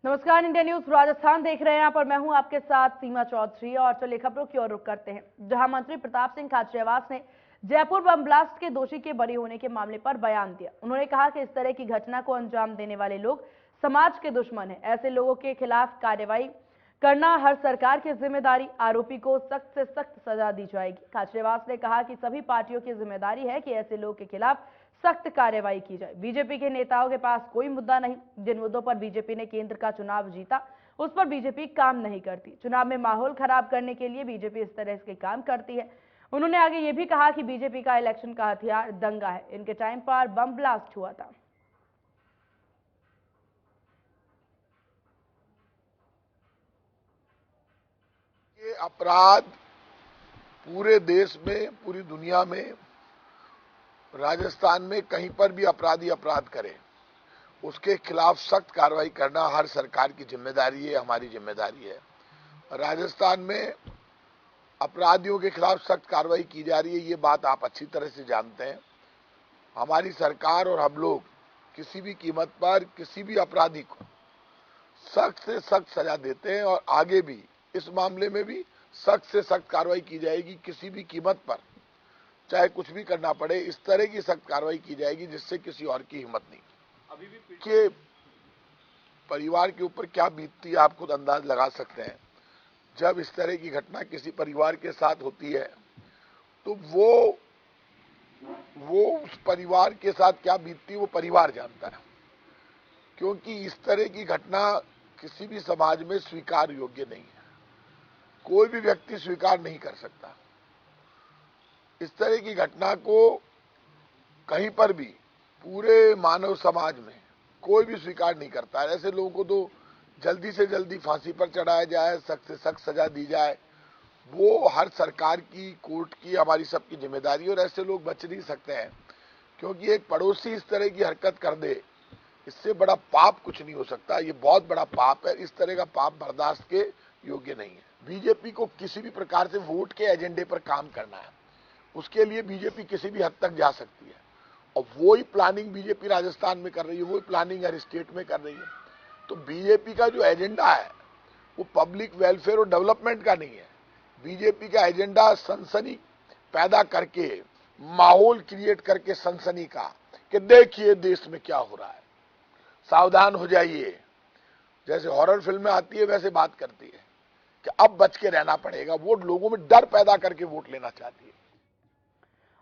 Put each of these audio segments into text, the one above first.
नमस्कार, India news Rajasthan देख रहे हैं। यहाँ पर मैं हूं आपके साथ सीमा चौधरी। और चलिए खबरों की ओर रुख करते हैं, जहां मंत्री प्रताप सिंह खाचरियावास ने जयपुर बम ब्लास्ट के दोषी के बरी होने के मामले पर बयान दिया। उन्होंने कहा कि इस तरह की घटना को अंजाम देने वाले लोग समाज के दुश्मन हैं। ऐसे लोगों के खिलाफ कार्रवाई करना हर सरकार की जिम्मेदारी। आरोपी को सख्त से सख्त सजा दी जाएगी। खाचरियावास ने कहा कि सभी पार्टियों की जिम्मेदारी है कि ऐसे लोग के खिलाफ सख्त कार्रवाई की जाए। बीजेपी के नेताओं के पास कोई मुद्दा नहीं। जिन मुद्दों पर बीजेपी ने केंद्र का चुनाव जीता, उस पर बीजेपी काम नहीं करती। चुनाव में माहौल खराब करने के लिए बीजेपी इस तरह के काम करती है। उन्होंने आगे ये भी कहा कि बीजेपी का इलेक्शन का हथियार दंगा है। इनके टाइम पर बम ब्लास्ट हुआ था। ये अपराध पूरे देश में, पूरी दुनिया में, राजस्थान में कहीं पर भी अपराधी अपराध करे, उसके खिलाफ सख्त कार्रवाई करना हर सरकार की जिम्मेदारी है, हमारी जिम्मेदारी है। राजस्थान में अपराधियों के खिलाफ सख्त कार्रवाई की जा रही है, ये बात आप अच्छी तरह से जानते हैं। हमारी सरकार और हम लोग किसी भी कीमत पर किसी भी अपराधी को सख्त से सख्त सजा देते हैं और आगे भी इस मामले में भी सख्त से सख्त कार्रवाई की जाएगी। किसी भी कीमत पर चाहे कुछ भी करना पड़े, इस तरह की सख्त कार्रवाई की जाएगी जिससे किसी और की हिम्मत नहीं। अभी भी के परिवार के ऊपर क्या बीतती है आप खुद अंदाज लगा सकते हैं। जब इस तरह की घटना किसी परिवार के साथ होती है तो वो उस परिवार के साथ क्या बीतती है वो परिवार जानता है, क्योंकि इस तरह की घटना किसी भी समाज में स्वीकार योग्य नहीं है। कोई भी व्यक्ति स्वीकार नहीं कर सकता इस तरह की घटना को। कहीं पर भी पूरे मानव समाज में कोई भी स्वीकार नहीं करता है। ऐसे लोगों को तो जल्दी से जल्दी फांसी पर चढ़ाया जाए, सख्त से सख्त सजा दी जाए। वो हर सरकार की, कोर्ट की, हमारी सबकी जिम्मेदारी है। और ऐसे लोग बच नहीं सकते हैं, क्योंकि एक पड़ोसी इस तरह की हरकत कर दे, इससे बड़ा पाप कुछ नहीं हो सकता। ये बहुत बड़ा पाप है। इस तरह का पाप बर्दाश्त के योग्य नहीं है। बीजेपी को किसी भी प्रकार से वोट के एजेंडे पर काम करना है, उसके लिए बीजेपी किसी भी हद तक जा सकती है। और वही प्लानिंग बीजेपी राजस्थान में कर रही है, वही प्लानिंग हर स्टेट में कर रही है। तो बीजेपी का जो एजेंडा है वो पब्लिक वेलफेयर और डेवलपमेंट का नहीं है। बीजेपी का एजेंडा सनसनी पैदा करके, माहौल क्रिएट करके सनसनी का, कि देखिए देश में क्या हो रहा है, सावधान हो जाइए। जैसे हॉरर फिल्में आती है वैसे बात करती है कि अब बच के रहना पड़ेगा। वो लोगों में डर पैदा करके वोट लेना चाहती है।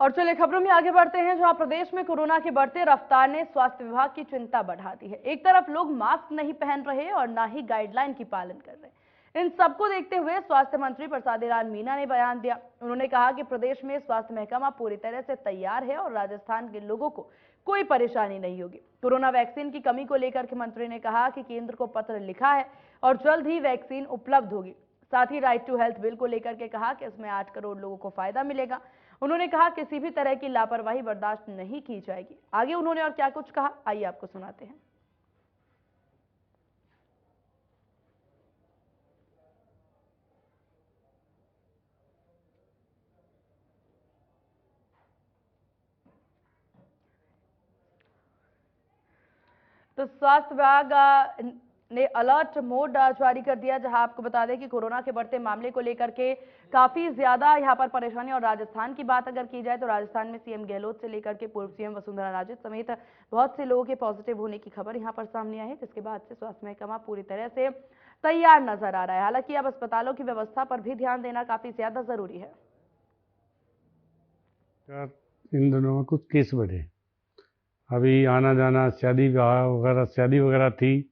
और चलिए खबरों में आगे बढ़ते हैं, जहां प्रदेश में कोरोना की बढ़ते रफ्तार ने स्वास्थ्य विभाग की चिंता बढ़ा दी है। एक तरफ लोग मास्क नहीं पहन रहे और ना ही गाइडलाइन की पालन कर रहे। इन सबको देखते हुए स्वास्थ्य मंत्री प्रसादी लाल मीणा ने बयान दिया। उन्होंने कहा कि प्रदेश में स्वास्थ्य महकमा पूरी तरह से तैयार है और राजस्थान के लोगों को कोई परेशानी नहीं होगी। कोरोना वैक्सीन की कमी को लेकर के मंत्री ने कहा कि केंद्र को पत्र लिखा है और जल्द ही वैक्सीन उपलब्ध होगी। साथ ही राइट टू हेल्थ बिल को लेकर के कहा कि इसमें 8 करोड़ लोगों को फायदा मिलेगा। उन्होंने कहा किसी भी तरह की लापरवाही बर्दाश्त नहीं की जाएगी। आगे उन्होंने और क्या कुछ कहा, आइए आपको सुनाते हैं। तो स्वास्थ्य विभाग ने अलर्ट मोड जारी कर दिया, जहां आपको बता दें कि कोरोना के बढ़ते मामले को लेकर के काफी ज्यादा यहां पर परेशानी। और राजस्थान की बात अगर की जाए तो राजस्थान में सीएम गहलोत से लेकर के पूर्व सीएम वसुंधरा राजे समेत बहुत से लोगों के पॉजिटिव होने की खबर यहां पर सामने आई है, जिसके बाद से स्वास्थ्य महकमा पूरी तरह से तैयार नजर आ रहा है। हालांकि अब अस्पतालों की व्यवस्था पर भी ध्यान देना काफी ज्यादा जरूरी है। इन दिनों में कुछ केस बढ़े, अभी आना जाना, शादी वगैरह थी,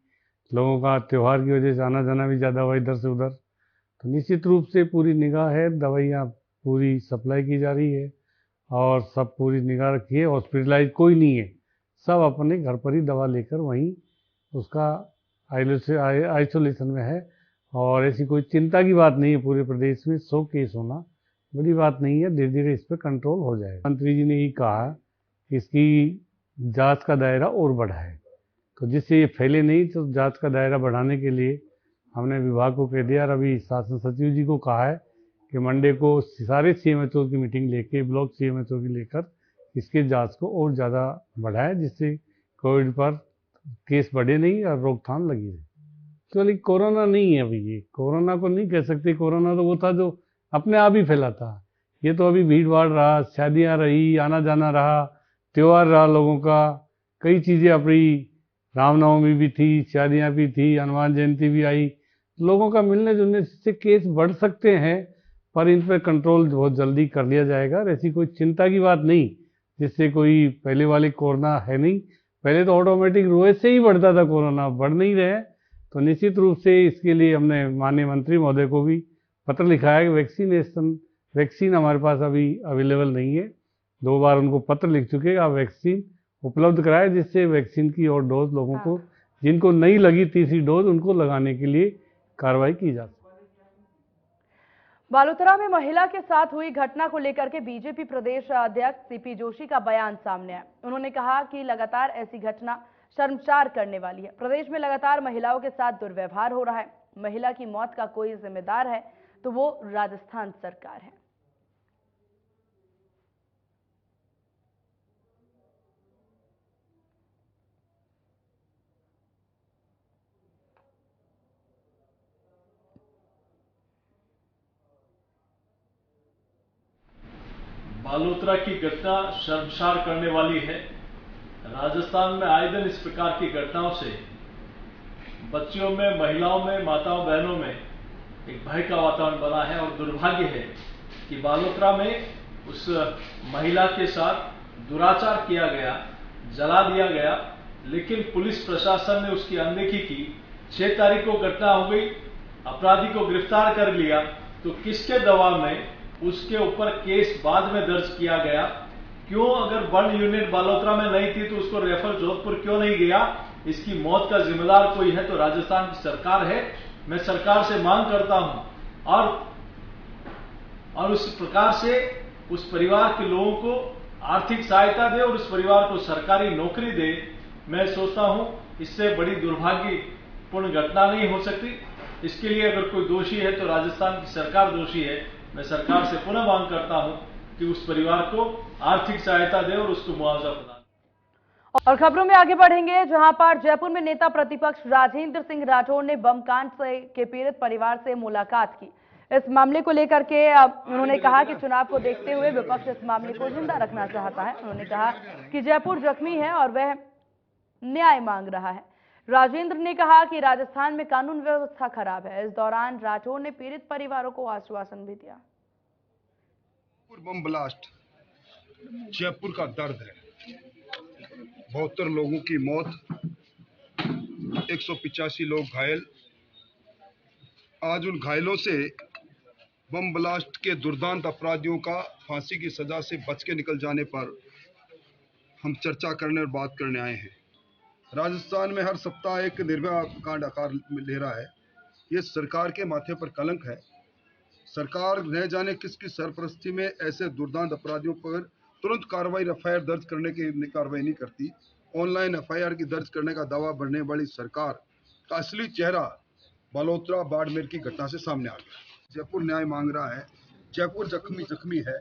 लोगों का त्योहार की वजह से आना जाना भी ज़्यादा हुआ इधर से उधर। तो निश्चित रूप से पूरी निगाह है, दवाइयाँ पूरी सप्लाई की जा रही है और सब पूरी निगाह रखी है। हॉस्पिटलाइज कोई नहीं है, सब अपने घर पर ही दवा लेकर वहीं उसका आइसोलेशन में है। और ऐसी कोई चिंता की बात नहीं है। पूरे प्रदेश में 100 केस होना बड़ी बात नहीं है, धीरे धीरे इस पर कंट्रोल हो जाएगा। मंत्री जी ने ये कहा कि इसकी जांच का दायरा और बढ़ाए, तो जिससे ये फैले नहीं, तो जांच का दायरा बढ़ाने के लिए हमने विभाग को कह दिया। और अभी शासन सचिव जी को कहा है कि मंडे को सारे सीएमएचओ की मीटिंग लेके, ब्लॉक सीएमएचओ की लेकर इसके जांच को और ज़्यादा बढ़ाए, जिससे कोविड पर केस बढ़े नहीं और रोकथाम लगी रहे। एक्चुअली कोरोना नहीं है अभी, ये कोरोना को नहीं कह सकते। कोरोना तो वो था जो अपने आप ही फैला था। ये तो अभी भीड़ भाड़ रहा, शादियां रही, आना जाना रहा, त्योहार रहा लोगों का, कई चीज़ें अपनी, रामनवमी भी थी, शादियां भी थी, हनुमान जयंती भी आई। लोगों का मिलने जुलने से केस बढ़ सकते हैं, पर इन पर कंट्रोल बहुत जल्दी कर लिया जाएगा। और ऐसी कोई चिंता की बात नहीं, जिससे कोई पहले वाली कोरोना है नहीं। पहले तो ऑटोमेटिक रोज से ही बढ़ता था कोरोना, बढ़ नहीं रहे। तो निश्चित रूप से इसके लिए हमने माननीय मंत्री महोदय को भी पत्र लिखा है कि वैक्सीन हमारे पास अभी अवेलेबल नहीं है। 2 बार उनको पत्र लिख चुके हैं, आप वैक्सीन उपलब्ध कराए, जिससे वैक्सीन की और डोज लोगों को, जिनको नहीं लगी तीसरी डोज, उनको लगाने के लिए कार्रवाई की जा सके। बालोतरा में महिला के साथ हुई घटना को लेकर के बीजेपी प्रदेश अध्यक्ष सीपी जोशी का बयान सामने आया। उन्होंने कहा कि लगातार ऐसी घटना शर्मसार करने वाली है। प्रदेश में लगातार महिलाओं के साथ दुर्व्यवहार हो रहा है। महिला की मौत का कोई जिम्मेदार है तो वो राजस्थान सरकार है। बालोतरा की घटना शर्मसार करने वाली है। राजस्थान में आए दिन इस प्रकार की घटनाओं से बच्चियों में, महिलाओं में, माताओं बहनों में एक भय का वातावरण बना है। और दुर्भाग्य है कि बालोतरा में उस महिला के साथ दुराचार किया गया, जला दिया गया, लेकिन पुलिस प्रशासन ने उसकी अनदेखी की। 6 तारीख को घटना हो गई, अपराधी को गिरफ्तार कर लिया, तो किसके दबाव में उसके ऊपर केस बाद में दर्ज किया गया? क्यों, अगर वन यूनिट बालोतरा में नहीं थी तो उसको रेफर जोधपुर क्यों नहीं गया? इसकी मौत का जिम्मेदार कोई है तो राजस्थान की सरकार है। मैं सरकार से मांग करता हूं और उस प्रकार से उस परिवार के लोगों को आर्थिक सहायता दे और उस परिवार को सरकारी नौकरी दे। मैं सोचता हूं इससे बड़ी दुर्भाग्यपूर्ण घटना नहीं हो सकती। इसके लिए अगर कोई दोषी है तो राजस्थान की सरकार दोषी है। मैं सरकार से पुनः मांग करता हूं कि उस परिवार को आर्थिक सहायता दे और उसको मुआवजा प्रदान। और खबरों में आगे बढ़ेंगे, जहां पर जयपुर में नेता प्रतिपक्ष राजेंद्र सिंह राठौड़ ने बम कांड के पीड़ित परिवार से मुलाकात की। इस मामले को लेकर के उन्होंने कहा कि चुनाव को देखते हुए विपक्ष इस मामले को जिंदा रखना चाहता है। उन्होंने कहा कि जयपुर जख्मी है और वह न्याय मांग रहा है। राजेंद्र ने कहा कि राजस्थान में कानून व्यवस्था खराब है। इस दौरान राठौड़ ने पीड़ित परिवारों को आश्वासन भी दिया। बम ब्लास्ट जयपुर का दर्द है। 72 लोगों की मौत, 185 लोग घायल। आज उन घायलों से बम ब्लास्ट के दुर्दांत अपराधियों का फांसी की सजा से बच के निकल जाने पर हम चर्चा करने और बात करने आए हैं। राजस्थान में हर सप्ताह एक निर्भया कांड आकार ले रहा है। ये सरकार के माथे पर कलंक है। सरकार न जाने किसकी सरपरस्ती में ऐसे दुर्दांत अपराधियों पर तुरंत कार्रवाई, एफआईआर दर्ज करने की कार्रवाई नहीं करती। ऑनलाइन एफआईआर की दर्ज करने का दावा बढ़ने वाली सरकार का असली चेहरा बालोतरा बाड़मेर की घटना से सामने आ गया। जयपुर न्याय मांग रहा है। जयपुर जख्मी है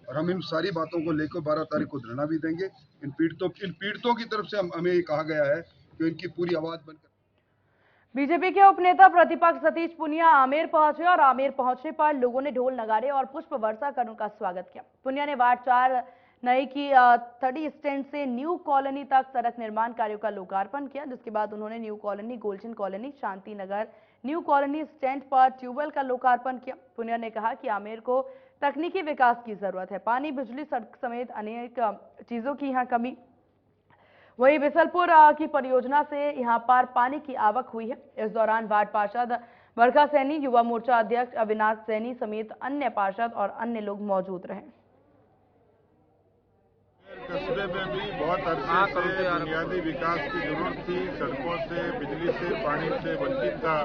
और हम इन सारी बातों को लेकर 12 तारीख को धरना भी देंगे। इन पीड़ितों की तरफ से हमें ये कहा गया है कि इनकी पूरी आवाज बनकर। बीजेपी के उपनेता प्रतिपक्ष सतीश पुनिया आमेर पहुंचे और आमेर पहुंचने पर लोगों ने ढोल नगाड़े और पुष्प वर्षा कर उनका स्वागत किया। पुनिया ने वार्ड 4 नई की 30 स्टैंड से न्यू कॉलोनी तक सड़क निर्माण कार्यों का लोकार्पण किया, जिसके बाद उन्होंने new colony, golden colony, Shanti Nagar, new colony stand पर ट्यूबवेल का लोकार्पण किया। पुनिया ने कहा कि आमेर को तकनीकी विकास की जरूरत है। पानी, बिजली, सड़क समेत अनेक चीजों की यहाँ कमी। वहीं बिसलपुर की परियोजना से यहां पर पानी की आवक हुई है। इस दौरान वार्ड पार्षद बरखा सैनी, युवा मोर्चा अध्यक्ष अविनाश सैनी समेत अन्य पार्षद और अन्य लोग मौजूद रहे। कस्बे में भी बहुत अरसे से बुनियादी विकास की जरूरत थी। सड़कों से, बिजली से, पानी से वंचित था।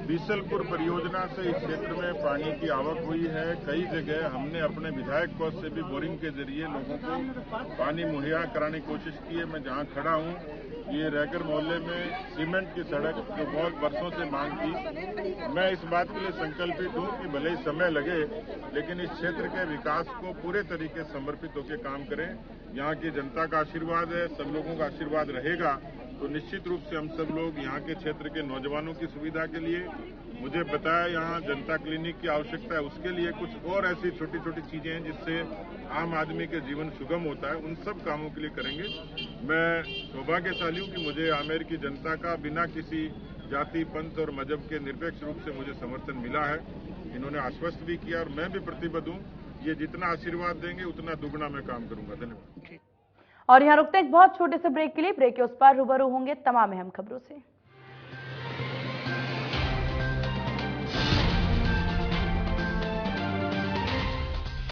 बीसलपुर परियोजना से इस क्षेत्र में पानी की आवक हुई है। कई जगह हमने अपने विधायक कोष से भी बोरिंग के जरिए लोगों को पानी मुहैया कराने की कोशिश की है। मैं जहां खड़ा हूं, ये रैगर मोहल्ले में सीमेंट की सड़क जो बहुत वर्षों से मांग थी, मैं इस बात के लिए संकल्पित हूं कि भले ही समय लगे लेकिन इस क्षेत्र के विकास को पूरे तरीके से समर्पित होकर काम करें। यहाँ की जनता का आशीर्वाद है, सब लोगों का आशीर्वाद रहेगा तो निश्चित रूप से हम सब लोग यहाँ के क्षेत्र के नौजवानों की सुविधा के लिए, मुझे बताया यहाँ जनता क्लिनिक की आवश्यकता है, उसके लिए कुछ और ऐसी छोटी छोटी चीजें हैं जिससे आम आदमी के जीवन सुगम होता है, उन सब कामों के लिए करेंगे। मैं सौभाग्यशाली हूँ कि मुझे आमेर की जनता का बिना किसी जाति, पंथ और मजहब के निरपेक्ष रूप से मुझे समर्थन मिला है। इन्होंने आश्वस्त भी किया और मैं भी प्रतिबद्ध हूँ, ये जितना आशीर्वाद देंगे उतना दुगना मैं काम करूंगा। धन्यवाद। और यहाँ रुकते हैं एक बहुत छोटे से ब्रेक के लिए। ब्रेक के उस पार रूबरू होंगे तमाम अहम खबरों से।